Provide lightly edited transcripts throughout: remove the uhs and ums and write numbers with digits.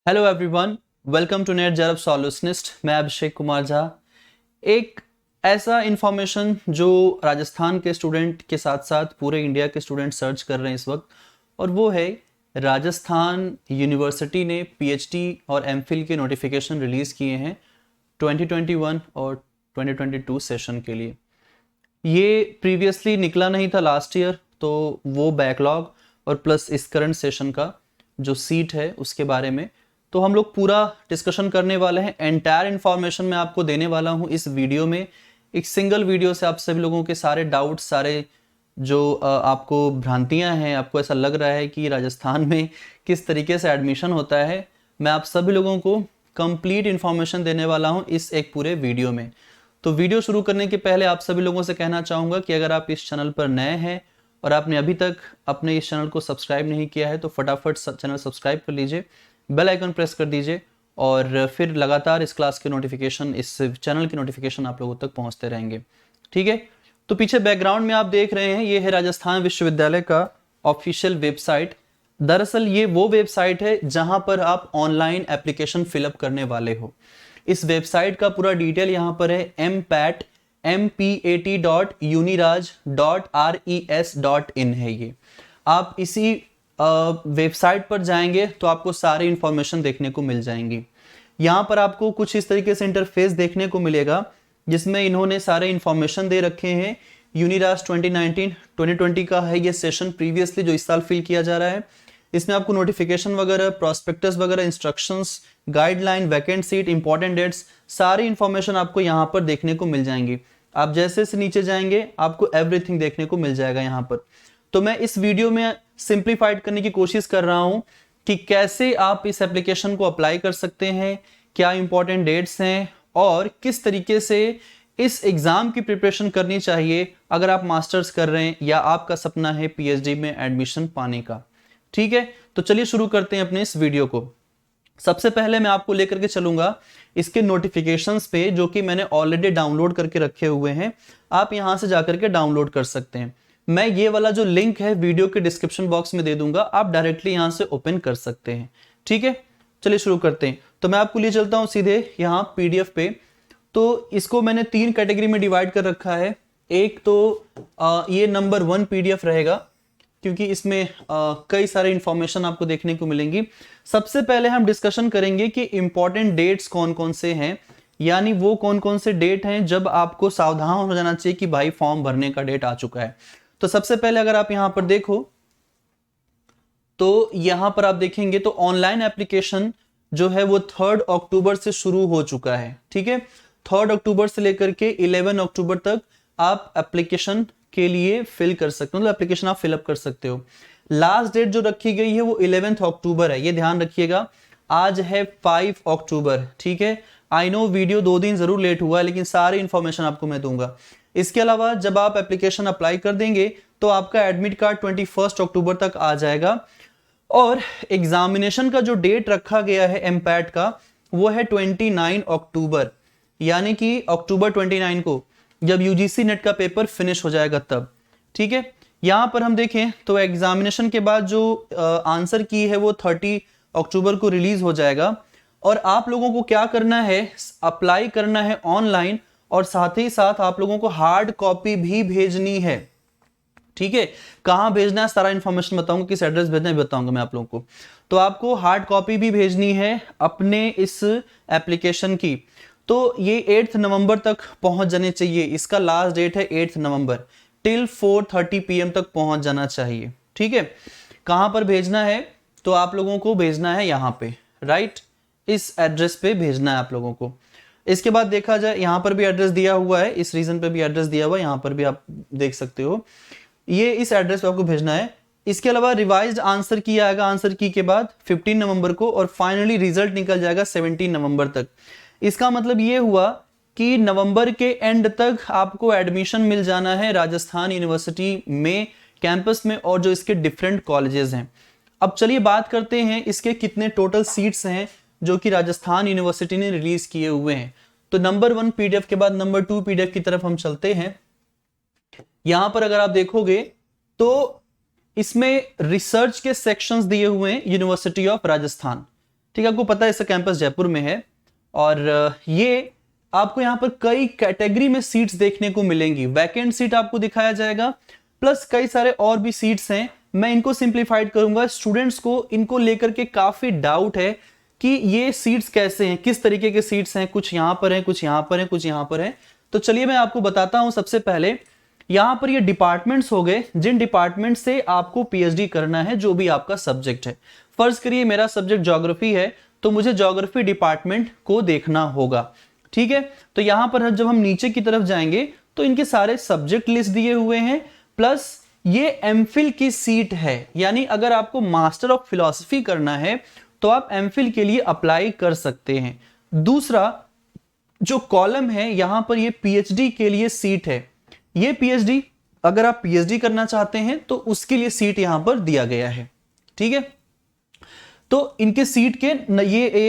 Hello everyone, welcome to net जरब solutionist. मैं अभिषेक कुमार झा। एक ऐसा इंफॉर्मेशन जो राजस्थान के स्टूडेंट के साथ साथ पूरे इंडिया के स्टूडेंट सर्च कर रहे हैं इस वक्त, और वो है राजस्थान यूनिवर्सिटी ने पीएचडी और एमफिल के नोटिफिकेशन रिलीज़ किए हैं 2021 और 2022 सेशन के लिए। ये प्रीवियसली निकला नहीं था लास्ट ईयर, तो वो बैकलॉग और प्लस इस करंट सेशन का जो सीट है उसके बारे में तो हम लोग पूरा डिस्कशन करने वाले हैं। एंटायर इन्फॉर्मेशन मैं आपको देने वाला हूं इस वीडियो में। एक सिंगल वीडियो से आप सभी लोगों के सारे डाउट्स, सारे जो आपको भ्रांतियां हैं, आपको ऐसा लग रहा है कि राजस्थान में किस तरीके से एडमिशन होता है, मैं आप सभी लोगों को कंप्लीट इन्फॉर्मेशन देने वाला हूं इस एक पूरे वीडियो में। तो वीडियो शुरू करने के पहले आप सभी लोगों से कहना चाहूँगा कि अगर आप इस चैनल पर नए हैं और आपने अभी तक अपने इस चैनल को सब्सक्राइब नहीं किया है तो फटाफट चैनल सब्सक्राइब कर लीजिए, बेल आइकन प्रेस कर दीजिए और फिर लगातार इस क्लास के नोटिफिकेशन, इस चैनल के नोटिफिकेशन आप लोगों तक पहुंचते रहेंगे। ठीक है, तो पीछे बैकग्राउंड में आप देख रहे हैं, ये है राजस्थान विश्वविद्यालय का ऑफिशियल वेबसाइट। दरअसल ये वो वेबसाइट है जहां पर आप ऑनलाइन एप्लीकेशन फिलअप करने वाले हो। इस वेबसाइट का पूरा डिटेल यहाँ पर है mpat.uniraj.res.in है। ये आप इसी वेबसाइट पर जाएंगे तो आपको सारी इंफॉर्मेशन देखने को मिल जाएंगी। यहाँ पर आपको कुछ इस तरीके से इंटरफेस देखने को मिलेगा जिसमें इन्होंने सारे इंफॉर्मेशन दे रखे हैं। यूनिराज 2019-2020 का है ये सेशन, प्रीवियसली जो इस साल फिल किया जा रहा है। इसमें आपको नोटिफिकेशन वगैरह, प्रोस्पेक्टस वगैरह, instructions, guideline, vacant seat, important dates, सारी इंफॉर्मेशन आपको यहाँ पर देखने को मिल जाएंगी। आप जैसे से नीचे जाएंगे आपको एवरीथिंग देखने को मिल जाएगा यहाँ पर। तो मैं इस वीडियो में सिंप्लीफाइड करने की कोशिश कर रहा हूँ कि कैसे आप इस एप्लीकेशन को अप्लाई कर सकते हैं, क्या इंपॉर्टेंट डेट्स हैं और किस तरीके से इस एग्जाम की प्रिपरेशन करनी चाहिए अगर आप मास्टर्स कर रहे हैं या आपका सपना है पीएचडी में एडमिशन पाने का। ठीक है, तो चलिए शुरू करते हैं अपने इस वीडियो को। सबसे पहले मैं आपको लेकर के चलूंगा इसके नोटिफिकेशंस पे, जो कि मैंने ऑलरेडी डाउनलोड करके रखे हुए हैं। आप यहां से जाकर के डाउनलोड कर सकते हैं। मैं ये वाला जो लिंक है वीडियो के डिस्क्रिप्शन बॉक्स में दे दूंगा, आप डायरेक्टली यहां से ओपन कर सकते हैं। ठीक है, चलिए शुरू करते हैं। तो मैं आपको ले चलता हूं सीधे यहाँ पीडीएफ पे। तो इसको मैंने 3 कैटेगरी में डिवाइड कर रखा है। एक तो ये नंबर 1 पीडीएफ रहेगा, क्योंकि इसमें कई सारे इंफॉर्मेशन आपको देखने को मिलेंगी। सबसे पहले हम डिस्कशन करेंगे कि इंपॉर्टेंट डेट्स कौन कौन से हैं, यानी वो कौन कौन से डेट हैं जब आपको सावधान हो जाना चाहिए कि भाई फॉर्म भरने का डेट आ चुका है। तो सबसे पहले अगर आप यहां पर देखो तो यहां पर आप देखेंगे तो ऑनलाइन एप्लीकेशन जो है वो 3 अक्टूबर से शुरू हो चुका है। ठीक है, 3 अक्टूबर से लेकर के 11 अक्टूबर तक आप एप्लीकेशन के लिए फिल कर सकते हो, मतलब एप्लीकेशन आप फिलअप कर सकते हो। लास्ट डेट जो रखी गई है वो 11 अक्टूबर है, ये ध्यान रखिएगा। आज है 5 अक्टूबर। ठीक है, आई नो वीडियो 2 दिन जरूर लेट हुआ है, लेकिन सारी इंफॉर्मेशन आपको मैं दूंगा। इसके अलावा जब आप एप्लीकेशन अप्लाई कर देंगे तो आपका एडमिट कार्ड 21 अक्टूबर तक आ जाएगा। और एग्जामिनेशन का जो डेट रखा गया है एमपैट का वो है 29 अक्टूबर, यानी कि अक्टूबर 29 को जब यूजीसी नेट का पेपर फिनिश हो जाएगा तब। ठीक है, यहां पर हम देखें तो एग्जामिनेशन के बाद जो आंसर की है वो 30 अक्टूबर को रिलीज हो जाएगा। और आप लोगों को क्या करना है, अप्लाई करना है ऑनलाइन, और साथ ही साथ आप लोगों को हार्ड कॉपी भी भेजनी है। ठीक है, कहां भेजना है सारा इंफॉर्मेशन बताऊंगा, किस एड्रेस भेजना है बताऊंगा मैं आप लोगों को। तो आपको हार्ड कॉपी भी भेजनी है अपने इस एप्लीकेशन की। तो ये 8 नवंबर तक पहुंच जाने चाहिए। इसका लास्ट डेट है 8 नवंबर, टिल 4:30 PM तक पहुंच जाना चाहिए। ठीक है, कहां पर भेजना है तो आप लोगों को भेजना है यहां पे, राइट, इस एड्रेस पे भेजना है आप लोगों को। इसके बाद देखा जाए यहां पर भी एड्रेस दिया हुआ है, इस रीजन पे भी एड्रेस दिया हुआ है, यहां पर भी आप देख सकते हो, ये इस एड्रेस पे आपको भेजना है। इसके अलावा रिवाइज्ड आंसर की आएगा आंसर की के बाद 15 नवंबर को, और फाइनली रिजल्ट निकल जाएगा 17 नवंबर तक। इसका मतलब ये हुआ कि नवंबर के एंड तक आपको एडमिशन मिल जाना है राजस्थान यूनिवर्सिटी में, कैंपस में, और जो इसके डिफरेंट कॉलेजेस हैं। अब चलिए बात करते हैं इसके कितने टोटल सीट्स हैं जो कि राजस्थान यूनिवर्सिटी ने रिलीज किए हुए हैं। तो नंबर 1 पीडीएफ के बाद नंबर 2 पीडीएफ की तरफ हम चलते हैं। यहां पर अगर आप देखोगे तो इसमें रिसर्च के सेक्शंस दिए हुए हैं यूनिवर्सिटी ऑफ राजस्थान। ठीक है, आपको पता है इसका कैंपस जयपुर में है। और ये आपको यहाँ पर कई कैटेगरी में सीट्स देखने को मिलेंगी। वैकेंट सीट आपको दिखाया जाएगा, प्लस कई सारे और भी सीट्स हैं। मैं इनको सिंप्लीफाइड करूंगा। स्टूडेंट्स को इनको लेकर के काफी डाउट है कि ये सीट्स कैसे हैं, किस तरीके के सीट्स हैं, कुछ यहां पर हैं, कुछ यहां पर हैं, कुछ यहां पर हैं। तो चलिए मैं आपको बताता हूं। सबसे पहले यहां पर ये डिपार्टमेंट्स हो गए जिन डिपार्टमेंट से आपको पीएचडी करना है, जो भी आपका सब्जेक्ट है। फर्ज करिए मेरा सब्जेक्ट ज्योग्राफी है, तो मुझे ज्योग्राफी डिपार्टमेंट को देखना होगा। ठीक है, तो यहां पर जब हम नीचे की तरफ जाएंगे तो इनके सारे सब्जेक्ट लिस्ट दिए हुए हैं, प्लस ये एमफिल की सीट है। यानी अगर आपको मास्टर ऑफ फिलॉसफी करना है तो आप एमफिल के लिए अप्लाई कर सकते हैं। दूसरा जो कॉलम है यहां पर ये पीएचडी के लिए सीट है। ये पीएचडी, अगर आप पीएचडी करना चाहते हैं तो उसके लिए सीट यहां पर दिया गया है। ठीक है, तो इनके सीट के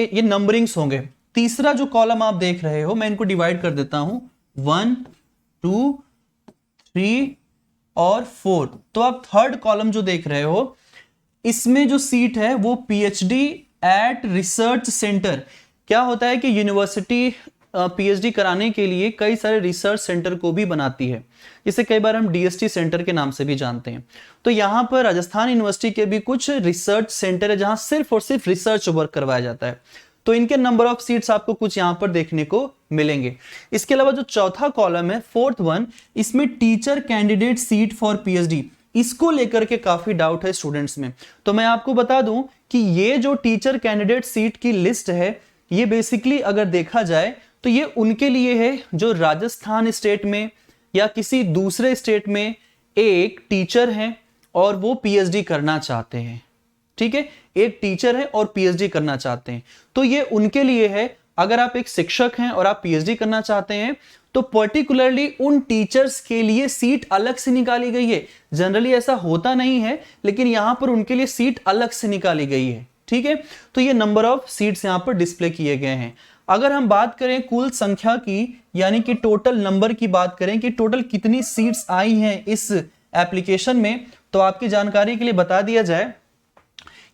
ये नंबरिंग्स होंगे। तीसरा जो कॉलम आप देख रहे हो, मैं इनको डिवाइड कर देता हूं, 1 2 3 और 4। तो आप थर्ड कॉलम जो देख रहे हो, इसमें जो सीट है वो पीएचडी एट रिसर्च सेंटर। क्या होता है कि यूनिवर्सिटी पीएचडी कराने के लिए कई सारे रिसर्च सेंटर को भी बनाती है, जिसे कई बार हम डीएसटी सेंटर के नाम से भी जानते हैं। तो यहां पर राजस्थान यूनिवर्सिटी के भी कुछ रिसर्च सेंटर है जहां सिर्फ और सिर्फ रिसर्च वर्क करवाया जाता है। तो इनके नंबर ऑफ सीट्स आपको कुछ यहां पर देखने को मिलेंगे। इसके अलावा जो चौथा कॉलम है, फोर्थ वन, इसमें teacher candidate seat for PhD, इसको लेकर के काफी डाउट है स्टूडेंट्स में। तो मैं आपको बता दूं कि ये जो टीचर कैंडिडेट सीट की लिस्ट है, ये बेसिकली अगर देखा जाए तो ये उनके लिए है जो राजस्थान स्टेट में या किसी दूसरे स्टेट में एक टीचर हैं और वो पीएचडी करना चाहते हैं। ठीक है, एक टीचर है और पीएचडी करना चाहते हैं, तो ये उनके लिए है। अगर आप एक शिक्षक हैं और आप पीएचडी करना चाहते हैं तो पर्टिकुलरली उन टीचर्स के लिए सीट अलग से निकाली गई है। जनरली ऐसा होता नहीं है, लेकिन यहां पर उनके लिए सीट अलग से निकाली गई है। ठीक है, तो ये नंबर ऑफ सीट्स यहां पर डिस्प्ले किए गए हैं। अगर हम बात करें कुल संख्या की, यानी कि टोटल नंबर की बात करें कि टोटल कितनी सीट्स आई हैं इस एप्लीकेशन में, तो आपकी जानकारी के लिए बता दिया जाए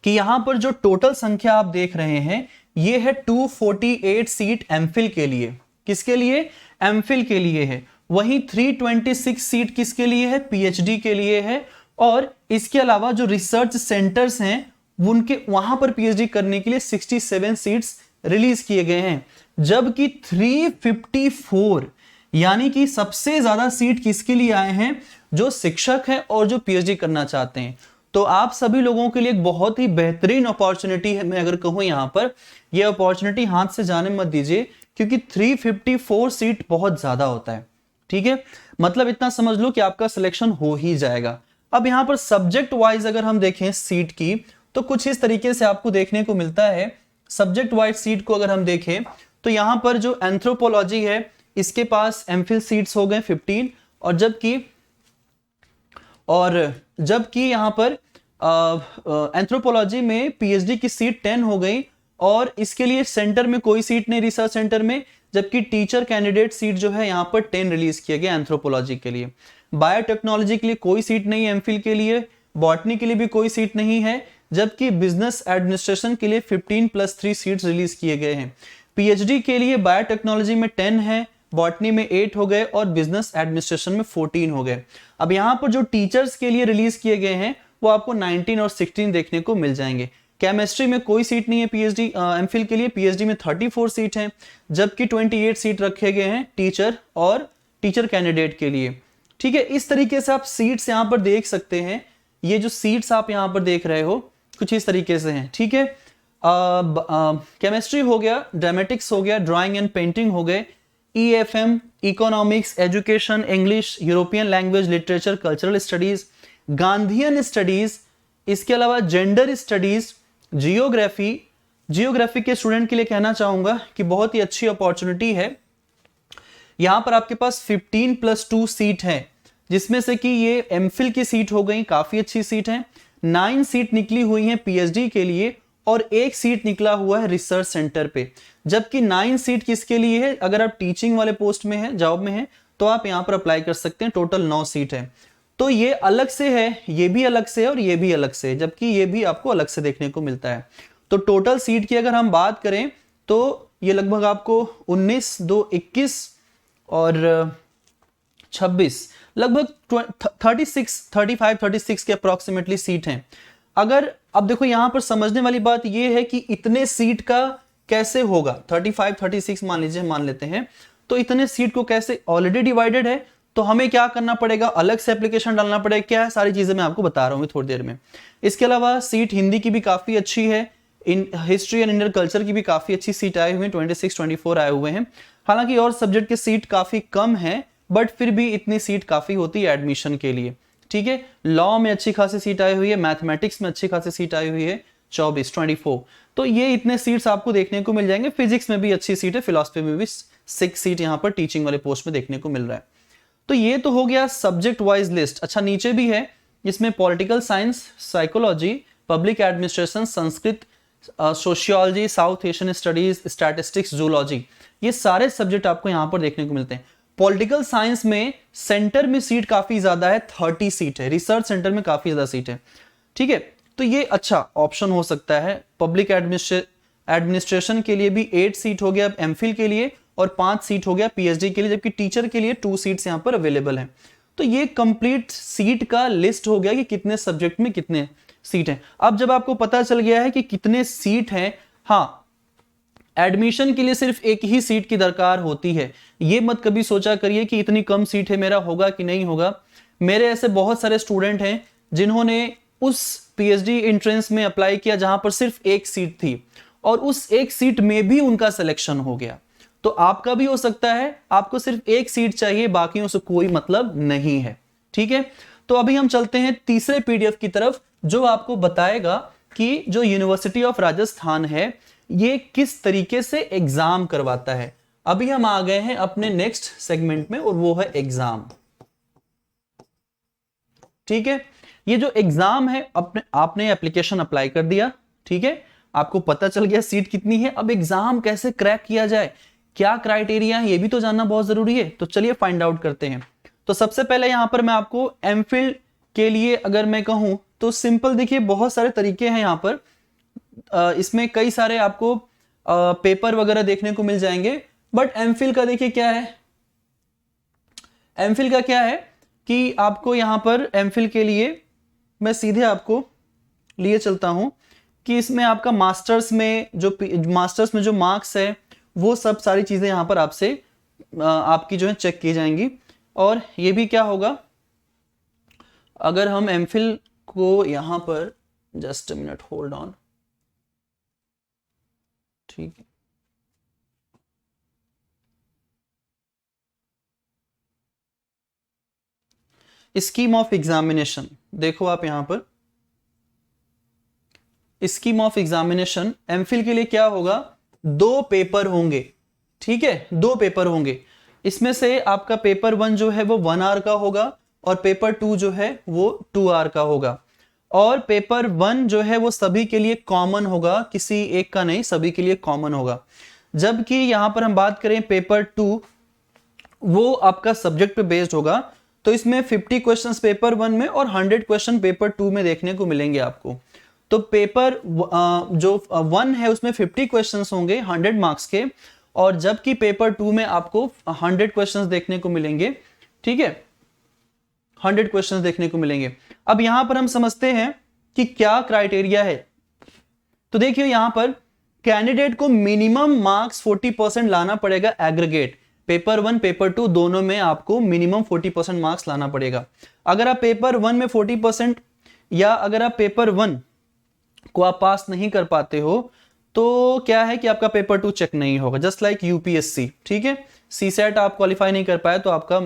कि यहां पर जो टोटल संख्या आप देख रहे हैं ये है 248 सीट एमफिल के लिए। किसके लिए? एमफिल के लिए है। वहीं 326 सीट किसके लिए है? पीएचडी के लिए है। और इसके अलावा जो रिसर्च सेंटर्स हैं उनके वहां पर पीएचडी करने के लिए 67 सीट्स रिलीज किए गए हैं, जबकि 354 यानी कि सबसे ज्यादा सीट किसके लिए आए हैं? जो शिक्षक हैं और जो पीएचडी करना चाहते हैं। तो आप सभी लोगों के लिए एक बहुत ही बेहतरीन अपॉर्चुनिटी है। मैं अगर कहूं यहां पर, यह अपॉर्चुनिटी हाथ से जाने मत दीजिए, क्योंकि 354 सीट बहुत ज्यादा होता है। ठीक है, मतलब इतना समझ लो कि आपका सिलेक्शन हो ही जाएगा। अब यहां पर सब्जेक्ट वाइज अगर हम देखें सीट की, तो कुछ इस तरीके से आपको देखने को मिलता है। सब्जेक्ट वाइज सीट को अगर हम देखें तो यहां पर जो एंथ्रोपोलॉजी है इसके पास एमफिल सीट्स हो गए 15, और जबकि यहां पर एंथ्रोपोलॉजी में पीएचडी की सीट 10 हो गई, और इसके लिए सेंटर में कोई सीट नहीं रिसर्च सेंटर में, जबकि टीचर कैंडिडेट सीट जो है यहां पर 10 रिलीज किया गया एंथ्रोपोलॉजी के लिए। बायोटेक्नोलॉजी के लिए कोई सीट नहीं है एमफिल के लिए, बॉटनी के लिए भी कोई सीट नहीं है, जबकि बिजनेस एडमिनिस्ट्रेशन के लिए 15+3 सीट्स रिलीज किए गए हैं। पीएचडी के लिए बायोटेक्नोलॉजी में 10 है, बॉटनी में 8 हो गए और बिजनेस एडमिनिस्ट्रेशन में 14 हो गए। अब यहां पर जो टीचर्स के लिए रिलीज किए गए हैं वो आपको 19 और 16 देखने को मिल जाएंगे। केमिस्ट्री में कोई सीट नहीं है पीएचडी एमफिल के लिए, पीएचडी में 34 सीट हैं, जबकि 28 सीट रखे गए हैं टीचर और टीचर कैंडिडेट के लिए। ठीक है, इस तरीके से आप सीट्स यहां पर देख सकते हैं। ये जो सीट्स आप यहां पर देख रहे हो कुछ इस तरीके से हैं। ठीक है, केमिस्ट्री हो गया, ड्रामेटिक्स हो गया, ड्राइंग एंड पेंटिंग हो गए, EFM, economics, education, English, European language, literature, cultural studies, Gandhian studies, इसके अलावा जेंडर स्टडीज, जियोग्राफी के स्टूडेंट के लिए कहना चाहूंगा कि बहुत ही अच्छी अपॉर्चुनिटी है। यहां पर आपके पास 15+2 सीट है, जिसमें से कि ये एमफिल की सीट हो गई, काफी अच्छी सीट है। 9 सीट निकली हुई है पीएचडी के लिए और 1 सीट निकला हुआ है रिसर्च सेंटर पे, जबकि 9 सीट किसके लिए है? अगर आप टीचिंग वाले पोस्ट में है, जॉब में है, तो आप यहां पर अप्लाई कर सकते हैं। टोटल 9 सीट है। तो ये अलग से है, ये भी अलग से है और ये भी अलग से है, जबकि ये भी आपको अलग से देखने को मिलता है। तो टोटल सीट की अगर हम बात करें तो ये लगभग आपको 19, 2, 21 और 26, लगभग 36 के अप्रोक्सीमेटली सीट हैं। अगर अब देखो यहां पर समझने वाली बात यह है कि इतने सीट का कैसे होगा, 35, 36 मान लीजिए, मान लेते हैं, तो इतने सीट को कैसे, ऑलरेडी डिवाइडेड है तो हमें क्या करना पड़ेगा, अलग से एप्लीकेशन डालना पड़ेगा, क्या है सारी चीजें मैं आपको बता रहा हूँ थोड़ी देर में। इसके अलावा सीट हिंदी की भी काफी अच्छी है, in history and Indian culture की भी काफी अच्छी सीट आए हुए हैं, 26, 24 आए हुए हैं। हालांकि और सब्जेक्ट के सीट काफी कम है, बट फिर भी इतनी सीट काफी होती है एडमिशन के लिए, ठीक है। लॉ में अच्छी खासी सीट आई हुई है, मैथमेटिक्स में अच्छी खासी सीट आई हुई है 24, तो ये इतने सीट्स आपको देखने को मिल जाएंगे। फिजिक्स में भी अच्छी सीट है, फिलॉसफी में भी 6 सीट यहाँ पर टीचिंग वाले पोस्ट में देखने को मिल रहा है। तो ये तो हो गया सब्जेक्ट वाइज लिस्ट। अच्छा, नीचे भी है इसमें political science, psychology, public administration, Sanskrit, sociology, south Asian studies, statistics, zoology, ये सारे सब्जेक्ट आपको यहाँ पर देखने को मिलते हैं। पॉलिटिकल साइंस में सेंटर में सीट काफी ज्यादा है, 30 सीट है, रिसर्च सेंटर में काफी ज्यादा सीट है, ठीक है। तो ये अच्छा ऑप्शन हो सकता है। पब्लिक एडमिनिस्ट्रेशन के लिए भी 8 सीट हो गया एमफिल के लिए, और 5 सीट हो गया पीएचडी के लिए, जबकि टीचर के लिए 2 सीट्स यहाँ पर अवेलेबल हैं। तो ये कंप्लीट सीट का लिस्ट हो गया कि कितने सब्जेक्ट में कितने सीट हैं। अब जब आपको पता चल गया है कि कितने सीट हैं, हाँ, एडमिशन के लिए सिर्फ एक ही सीट की दरकार होती है। ये मत कभी सोचा करिए कि इतनी कम सीट है, मेरा होगा कि नहीं होगा। मेरे ऐसे बहुत सारे स्टूडेंट हैं जिन्होंने उस पीएचडी एंट्रेंस में अप्लाई किया जहां पर सिर्फ एक सीट थी, और उस एक सीट में भी उनका सिलेक्शन हो गया। तो आपका भी हो सकता है, आपको सिर्फ एक सीट चाहिए, बाकियों से कोई मतलब नहीं है, ठीक है। तो अभी हम चलते हैं तीसरे पीडीएफ की तरफ, जो आपको बताएगा कि जो यूनिवर्सिटी ऑफ राजस्थान है ये किस तरीके से एग्जाम करवाता है। अभी हम आ गए हैं अपने नेक्स्ट सेगमेंट में, और वो है एग्जाम, ठीक है। ये जो एग्जाम है, आपने एप्लीकेशन अप्लाई कर दिया, ठीक है, आपको पता चल गया सीट कितनी है। अब एग्जाम कैसे क्रैक किया जाए, क्या क्राइटेरिया है, ये भी तो जानना बहुत जरूरी है। तो चलिए फाइंड आउट करते हैं। तो सबसे पहले यहां पर मैं आपको एमफिल के लिए अगर मैं कहूं तो सिंपल, देखिए बहुत सारे तरीके हैं यहां पर, इसमें कई सारे आपको पेपर वगैरह देखने को मिल जाएंगे। बट एमफिल का देखिए क्या है, एमफिल का क्या है कि आपको यहां पर एमफिल के लिए मैं सीधे आपको लिए चलता हूं कि इसमें आपका मास्टर्स में जो मार्क्स है वो सब सारी चीजें यहां पर आपसे आपकी जो है चेक की जाएंगी। और ये भी क्या होगा, अगर हम एमफिल को यहां पर, just a minute, hold on, ठीक है। स्कीम ऑफ एग्जामिनेशन देखो आप यहां पर, स्कीम ऑफ एग्जामिनेशन एमफिल के लिए क्या होगा, 2 पेपर होंगे, ठीक है, 2 पेपर होंगे। इसमें से आपका पेपर 1 जो है वो 1 आवर का होगा, और पेपर 2 जो है वो 2 आवर का होगा। और पेपर 1 जो है वो सभी के लिए कॉमन होगा, किसी एक का नहीं, सभी के लिए कॉमन होगा। जबकि यहां पर हम बात करें पेपर 2, वो आपका सब्जेक्ट पे बेस्ड होगा। तो इसमें 50 क्वेश्चंस पेपर 1 में और 100 क्वेश्चन पेपर 2 में देखने को मिलेंगे आपको। तो पेपर जो 1 है उसमें 50 क्वेश्चंस होंगे 100 मार्क्स के, और जबकि पेपर 2 में आपको 100 क्वेश्चंस देखने को मिलेंगे, ठीक है, 100 क्वेश्चंस देखने को मिलेंगे। अब यहां पर हम समझते हैं कि क्या क्राइटेरिया है। तो देखिए यहां पर कैंडिडेट को मिनिमम मार्क्स 40% लाना पड़ेगा एग्रीगेट, पेपर 1 पेपर 2 दोनों में आपको मिनिमम 40% मार्क्स लाना पड़ेगा। अगर आप पेपर 1 में 40%, या अगर आप पेपर 1 को आप पास नहीं कर पाते हो, तो क्या है कि आपका पेपर 2 चेक नहीं होगा, जस्ट लाइक यूपीएससी, ठीक है। सीसेट आप क्वालिफाई नहीं कर पाए तो आपका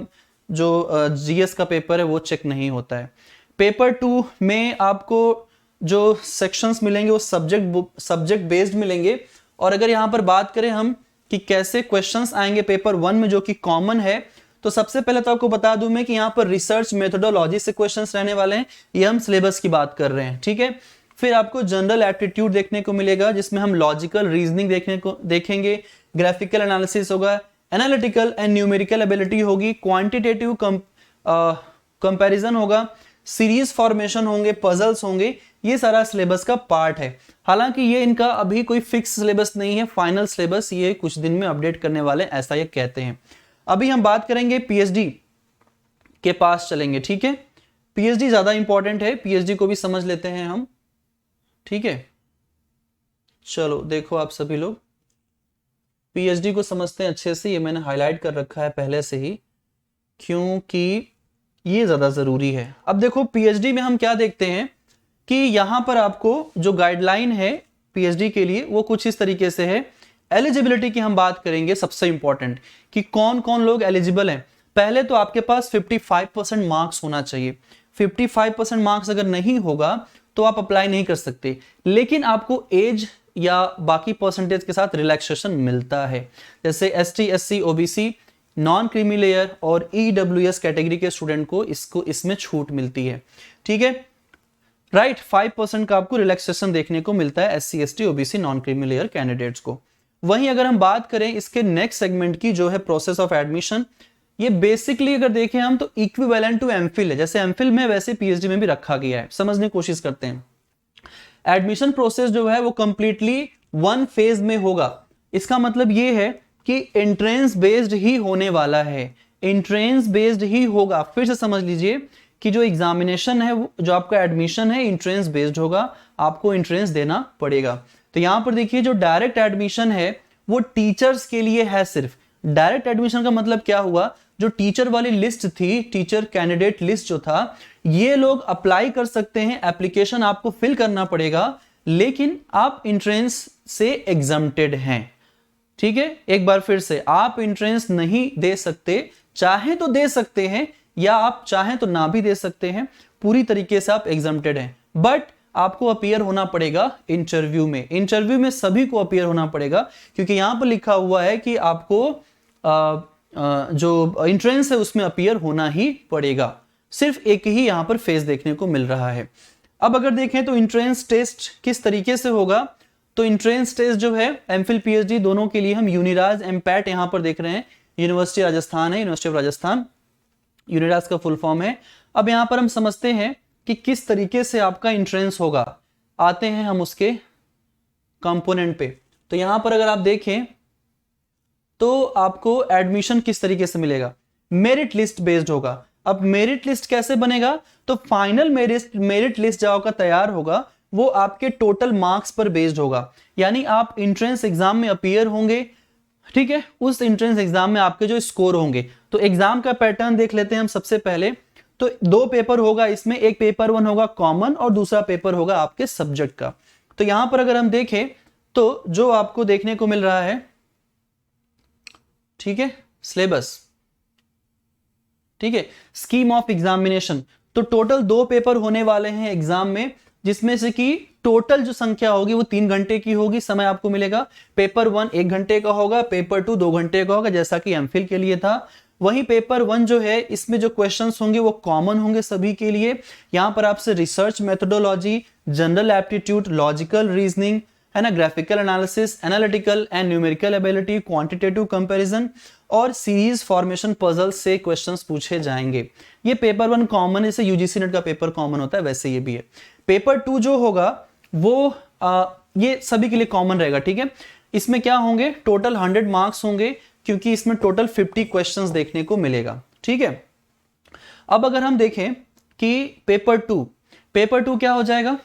जो जीएस का पेपर है वो चेक नहीं होता है। पेपर 2 में आपको जो सेक्शंस मिलेंगे वो सब्जेक्ट बेस्ड मिलेंगे। और अगर यहां पर बात करें हम कि कैसे क्वेश्चंस आएंगे पेपर 1 में जो कि कॉमन है, तो सबसे पहले तो आपको बता दूं मैं कि यहां पर रिसर्च मेथोडोलॉजी से क्वेश्चंस रहने वाले हैं, ये हम सिलेबस की बात कर रहे हैं, ठीक है। फिर आपको जनरल एप्टीट्यूड देखने को मिलेगा, जिसमें हम लॉजिकल रीजनिंग देखेंगे, ग्राफिकल एनालिसिस होगा, एनालिटिकल एंड न्यूमेरिकल एबिलिटी होगी, क्वांटिटेटिव कंपैरिजन होगा, सीरीज फॉर्मेशन होंगे, पजल्स होंगे, ये सारा सिलेबस का पार्ट है। हालांकि ये इनका अभी कोई फिक्स सिलेबस नहीं है, फाइनल सिलेबस ये कुछ दिन में अपडेट करने वाले, ऐसा ये कहते हैं। अभी हम बात करेंगे पीएचडी के पास चलेंगे, ठीक है। पीएचडी ज्यादा इंपॉर्टेंट है, पीएचडी को भी समझ लेते हैं हम, ठीक है। चलो देखो आप सभी लोग पीएचडी को समझते हैं अच्छे से, ये मैंने हाईलाइट कर रखा है पहले से ही क्योंकि ये ज्यादा जरूरी है। अब देखो पीएचडी में हम क्या देखते हैं कि यहां पर आपको जो गाइडलाइन है पीएचडी के लिए वो कुछ इस तरीके से है। एलिजिबिलिटी की हम बात करेंगे, सबसे इंपॉर्टेंट कि कौन कौन लोग एलिजिबल हैं। पहले तो आपके पास 55% मार्क्स होना चाहिए। 55% मार्क्स अगर नहीं होगा तो आप अप्लाई नहीं कर सकते, लेकिन आपको एज या बाकी परसेंटेज के साथ रिलैक्सेशन मिलता है। जैसे ST, SC, OBC, non creamy layer और ईडब्ल्यूएस कैटेगरी के स्टूडेंट को इसमें छूट मिलती है, ठीक है, राइट। 5% का आपको रिलैक्सेशन देखने को मिलता है SC, ST, OBC, non creamy layer candidates को। वहीं अगर हम बात करें इसके नेक्स्ट सेगमेंट की जो है प्रोसेस ऑफ एडमिशन, ये बेसिकली अगर देखें हम तो इक्विवेलेंट टू एमफिल है। जैसे एमफिल में वैसे पीएचडी में भी रखा गया है, समझने की कोशिश करते हैं। एडमिशन प्रोसेस जो है वो कंप्लीटली वन फेज में होगा। इसका मतलब ये है कि एंट्रेंस बेस्ड ही होने वाला है, एंट्रेंस बेस्ड ही होगा। फिर से समझ लीजिए कि जो एग्जामिनेशन है, जो आपका एडमिशन है एंट्रेंस बेस्ड होगा, आपको एंट्रेंस देना पड़ेगा। तो यहां पर देखिए जो डायरेक्ट एडमिशन है वो टीचर्स के लिए है सिर्फ। डायरेक्ट एडमिशन का मतलब क्या हुआ, जो टीचर वाली लिस्ट थी, टीचर कैंडिडेट लिस्ट जो था, ये लोग अप्लाई कर सकते हैं, एप्लीकेशन आपको फिल करना पड़ेगा, लेकिन आप एंट्रेंस से एग्जम्प्टेड हैं, ठीक है। एक बार फिर से, आप एंट्रेंस नहीं दे सकते, चाहे तो दे सकते हैं या आप चाहें तो ना भी दे सकते हैं, पूरी तरीके से आप एग्जम्प्टेड हैं। बट आपको अपीयर होना पड़ेगा इंटरव्यू में। इंटरव्यू में सभी को अपीयर होना पड़ेगा, क्योंकि यहां पर लिखा हुआ है कि आपको जो एंट्रेंस है उसमें अपीयर होना ही पड़ेगा। सिर्फ एक ही यहां पर फेज देखने को मिल रहा है। अब अगर देखें तो एंट्रेंस टेस्ट किस तरीके से होगा, तो एंट्रेंस टेस्ट जो है एमफिल पीएचडी दोनों के लिए हम यूनिराज एमपैट यहां पर देख रहे हैं। यूनिवर्सिटी राजस्थान है, यूनिवर्सिटी ऑफ राजस्थान, यूनिराज का फुल फॉर्म है। अब यहां पर हम समझते हैं कि किस तरीके से आपका एंट्रेंस होगा। आते हैं हम उसके कंपोनेंट पे। तो यहां पर अगर आप देखें तो आपको एडमिशन किस तरीके से मिलेगा, मेरिट लिस्ट बेस्ड होगा। अब मेरिट लिस्ट कैसे बनेगा, तो फाइनल मेरिट लिस्ट जो आपका तैयार होगा वो आपके टोटल मार्क्स पर बेस्ड होगा। यानी आप एंट्रेंस एग्जाम में अपीयर होंगे, ठीक है, उस एंट्रेंस एग्जाम में आपके जो स्कोर होंगे। तो एग्जाम का पैटर्न देख लेते हैं हम सबसे पहले। तो 2 पेपर होगा इसमें, एक पेपर 1 होगा कॉमन और दूसरा पेपर होगा आपके सब्जेक्ट का। तो यहां पर अगर हम देखें तो जो आपको देखने को मिल रहा है, ठीक है, सिलेबस, ठीक है, स्कीम ऑफ एग्जामिनेशन। तो टोटल 2 पेपर होने वाले हैं एग्जाम में, जिसमें से कि टोटल जो संख्या होगी वो 3 घंटे की होगी, समय आपको मिलेगा। पेपर 1 1 घंटे का होगा, पेपर 2 2 घंटे का होगा, जैसा कि एमफिल के लिए था। वहीं पेपर 1 जो है इसमें जो क्वेश्चंस होंगे वो कॉमन होंगे सभी के लिए। यहां पर आपसे research methodology, general aptitude, logical reasoning, है ना, graphical analysis, analytical and numerical ability, quantitative comparison और सीरीज फॉर्मेशन पजल से क्वेश्चंस पूछे जाएंगे। ये पेपर 1 कॉमन, जैसे यूजीसी नेट का पेपर कॉमन होता है वैसे ये भी है। पेपर 2 जो होगा वो ये सभी के लिए कॉमन रहेगा, ठीक है। इसमें क्या होंगे, टोटल 100 मार्क्स होंगे, क्योंकि इसमें टोटल 50 क्वेश्चंस देखने को मिलेगा, ठीक है। अब अगर हम देखें कि पेपर 2 क्या हो जाएगा,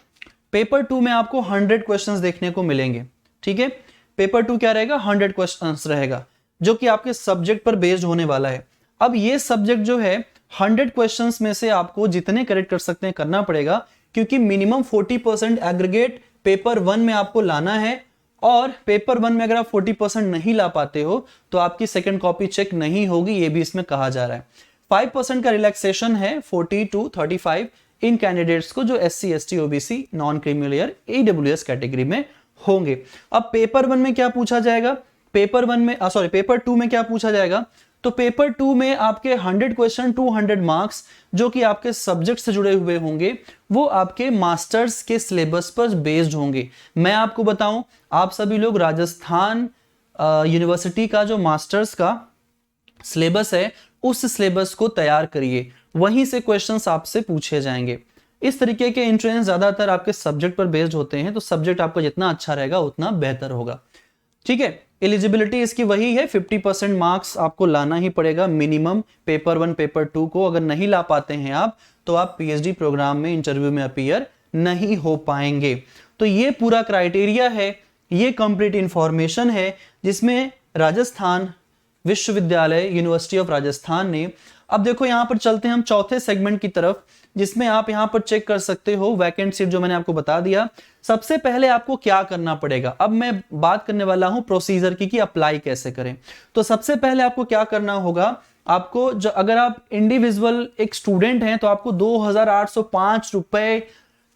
पेपर 2 में आपको 100 क्वेश्चंस देखने को मिलेंगे, ठीक है। पेपर 2 क्या रहेगा, 100 क्वेश्चंस रहेगा, जो कि आपके सब्जेक्ट पर बेस्ड होने वाला है। अब ये सब्जेक्ट जो है 100 क्वेश्चंस में से आपको जितने करेक्ट कर सकते हैं करना पड़ेगा, क्योंकि मिनिमम 40% एग्रीगेट पेपर 1 में आपको लाना है। और पेपर 1 में अगर आप 40% नहीं ला पाते हो तो आपकी सेकंड कॉपी चेक नहीं होगी, ये भी इसमें कहा जा रहा है। 5% का रिलैक्सेशन है 40 to 35 इन कैंडिडेट्स को जो SC ST OBC non creamy layer AWS category में होंगे। अब पेपर 1 में क्या पूछा जाएगा, पेपर 2 में क्या पूछा जाएगा, तो पेपर 2 में आपके 100 क्वेश्चन 200 मार्क्स जो कि आपके सब्जेक्ट से जुड़े हुए होंगे, वो आपके मास्टर्स के सिलेबस पर बेस्ड होंगे। मैं आपको बताऊं, आप सभी लोग राजस्थान यूनिवर्सिटी का जो मास्टर्स का सिलेबस है उस सिलेबस को तैयार करिए। वहीं से क्वेश्चंस आपसे पूछे जाएंगे। इस तरीके के एंट्रेंस ज्यादातर आपके सब्जेक्ट पर बेस्ड होते हैं, तो सब्जेक्ट आपका जितना अच्छा रहेगा उतना बेहतर होगा। ठीक है, एलिजिबिलिटी इसकी वही है, 50% मार्क्स आपको लाना ही पड़ेगा मिनिमम पेपर 1 पेपर 2 को। अगर नहीं ला पाते हैं आप तो आप पीएचडी प्रोग्राम में इंटरव्यू में अपीयर नहीं हो पाएंगे। तो ये पूरा क्राइटेरिया है, ये कंप्लीट इंफॉर्मेशन है जिसमें राजस्थान विश्वविद्यालय यूनिवर्सिटी ऑफ राजस्थान ने। अब देखो यहां पर चलते हैं हम चौथे सेगमेंट की तरफ, जिसमें आप यहां पर चेक कर सकते हो वैकेंट सीट जो मैंने आपको बता दिया। सबसे पहले आपको क्या करना पड़ेगा, अब मैं बात करने वाला हूं प्रोसीजर की कि अप्लाई कैसे करें। तो सबसे पहले आपको क्या करना होगा, आपको जो अगर आप इंडिविजुअल एक स्टूडेंट हैं तो आपको 2805 रुपए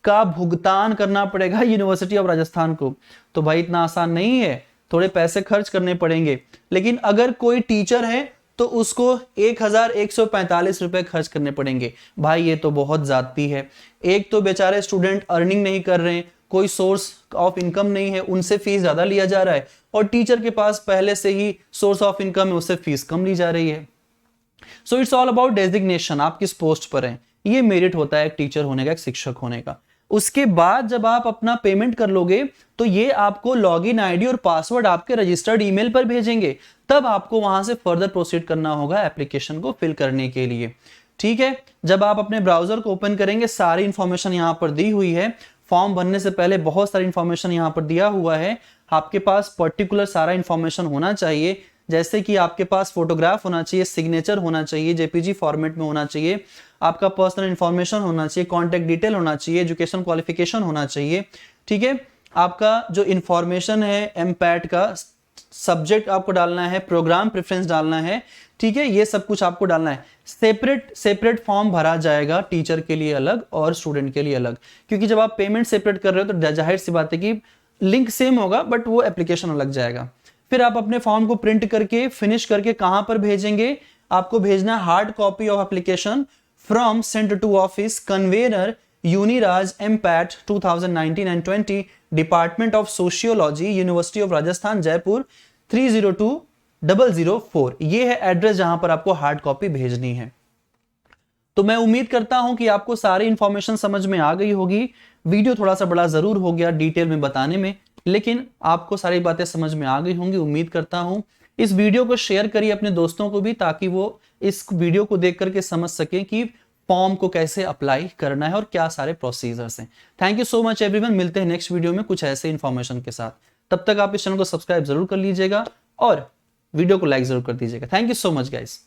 का भुगतान करना पड़ेगा यूनिवर्सिटी ऑफ राजस्थान को। तो भाई इतना आसान नहीं है, थोड़े पैसे खर्च करने पड़ेंगे। लेकिन अगर कोई टीचर है तो उसको 1145 रुपए खर्च करने पड़ेंगे। भाई ये तो बहुत ज्यादती है। एक तो बेचारे स्टूडेंट अर्निंग नहीं कर रहे हैं, कोई सोर्स ऑफ इनकम नहीं है, उनसे फीस ज्यादा लिया जा रहा है, और टीचर के पास पहले से ही सोर्स ऑफ इनकम है, उससे फीस कम ली जा रही है। So it's all about designation, आप किस पोस्ट पर हैं, ये मेरिट होता है एक टीचर होने का, एक शिक्षक होने का। उसके बाद जब आप अपना पेमेंट कर लोगे तो ये आपको लॉगिन आईडी और पासवर्ड आपके रजिस्टर्ड ईमेल पर भेजेंगे, तब आपको वहां से फर्दर प्रोसीड करना होगा एप्लीकेशन को फिल करने के लिए। ठीक है, जब आप अपने ब्राउजर को ओपन करेंगे सारी इंफॉर्मेशन यहां पर दी हुई है। फॉर्म भरने से पहले बहुत सारी इंफॉर्मेशन यहां पर दिया हुआ है। आपके पास पर्टिकुलर सारा इंफॉर्मेशन होना चाहिए, जैसे कि आपके पास फोटोग्राफ होना चाहिए, सिग्नेचर होना चाहिए, जेपीजी फॉर्मेट में होना चाहिए, आपका पर्सनल इंफॉर्मेशन होना चाहिए, कॉन्टैक्ट डिटेल होना चाहिए, एजुकेशन क्वालिफिकेशन होना चाहिए। ठीक है, आपका जो इंफॉर्मेशन है एमपैट का सब्जेक्ट आपको डालना है, प्रोग्राम प्रेफरेंस डालना है। ठीक है, ये सब कुछ आपको डालना है। सेपरेट फॉर्म भरा जाएगा, टीचर के लिए अलग और स्टूडेंट के लिए अलग, क्योंकि जब आप पेमेंट सेपरेट कर रहे हो तो जाहिर सी बात है कि लिंक सेम होगा बट वो एप्लीकेशन अलग जाएगा। फिर आप अपने फॉर्म को प्रिंट करके फिनिश करके कहां पर भेजेंगे, आपको भेजना hard copy of application from sent to office convener UNIRAJ MPAT 2019 and 20 department of sociology university of Rajasthan Jaipur 302004। ये है एड्रेस जहां पर आपको हार्ड कॉपी भेजनी है। तो मैं उम्मीद करता हूं कि आपको सारी इंफॉर्मेशन समझ में आ गई होगी। वीडियो थोड़ा सा बड़ा जरूर हो गया डिटेल में बताने में, लेकिन आपको सारी बातें समझ में आ गई होंगी उम्मीद करता हूं। इस वीडियो को शेयर करिए अपने दोस्तों को भी, ताकि वो इस वीडियो को देख करके समझ सकें कि फॉर्म को कैसे अप्लाई करना है और क्या सारे प्रोसीजर्स हैं। Thank you so much everyone, मिलते हैं नेक्स्ट वीडियो में कुछ ऐसे इंफॉर्मेशन के साथ। तब तक आप इस चैनल को सब्सक्राइब जरूर कर लीजिएगा और वीडियो को लाइक जरूर कर दीजिएगा। Thank you so much guys.